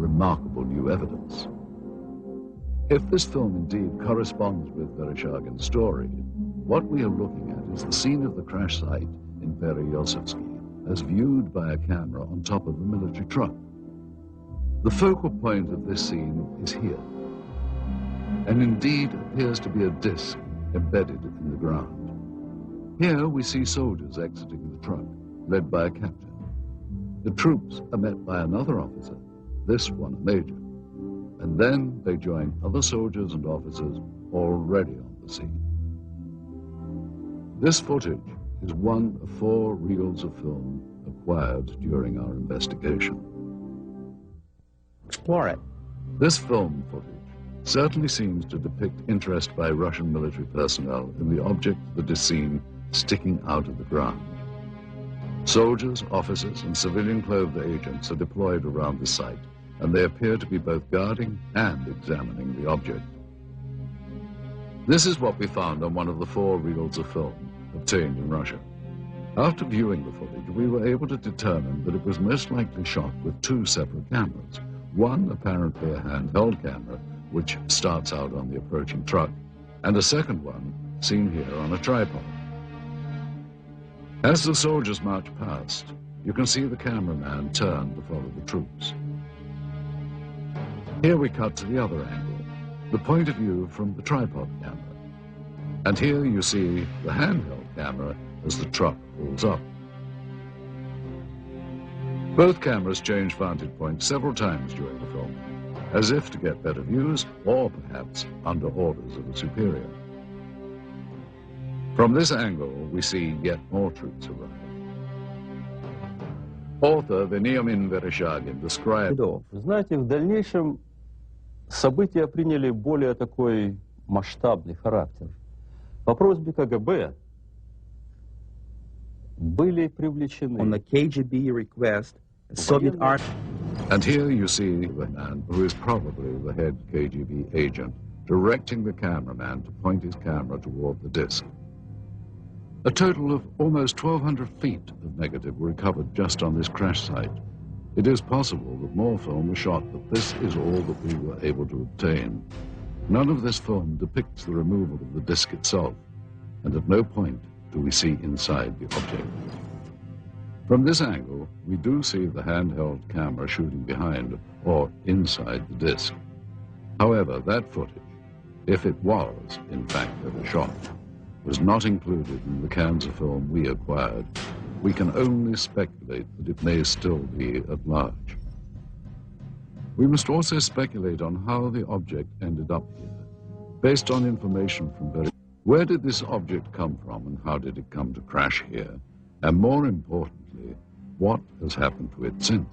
remarkable new evidence. If this film indeed corresponds with Vereshchagin's story, what we are looking at is the scene of the crash site in Pereosovsky, as viewed by a camera on top of a military truck. The focal point of this scene is here, and indeed appears to be a disc embedded in the ground. Here we see soldiers exiting the truck, led by a captain. The troops are met by another officer, this one a major, and then they join other soldiers and officers already on the scene. This footage is one of 4 reels of film acquired during our investigation. Explore it. This film footage certainly seems to depict interest by Russian military personnel in the object that is seen sticking out of the ground. Soldiers, officers, and civilian-clothed agents are deployed around the site, and they appear to be both guarding and examining the object. This is what we found on one of the 4 reels of film obtained in Russia. After viewing the footage, we were able to determine that it was most likely shot with 2 separate cameras. One apparently a handheld camera, which starts out on the approaching truck, and a second one seen here on a tripod. As the soldiers march past, you can see the cameraman turn to follow the troops. Here we cut to the other angle, the point of view from the tripod camera. And here you see the handheld camera as the truck pulls up. Both cameras change vantage points several times during the film, as if to get better views or perhaps under orders of a superior. From this angle, we see yet more troops arrive. Author Veniamin Vereshchagin described... Знаете, в дальнейшем события приняли более такой масштабный характер. По просьбе КГБ были привлечены... On the KGB request, the Soviet army... And here you see the man who is probably the head KGB agent directing the cameraman to point his camera toward the disc. A total of almost 1,200 feet of negative were recovered just on this crash site. It is possible that more film was shot, but this is all that we were able to obtain. None of this film depicts the removal of the disc itself, and at no point do we see inside the object. From this angle, we do see the handheld camera shooting behind or inside the disc. However, that footage, if it was in fact ever shot, was not included in the cans of film we acquired. We can only speculate that it may still be at large. We must also speculate on how the object ended up here, based on information from where did this object come from and how did it come to crash here? And more importantly, what has happened to it since?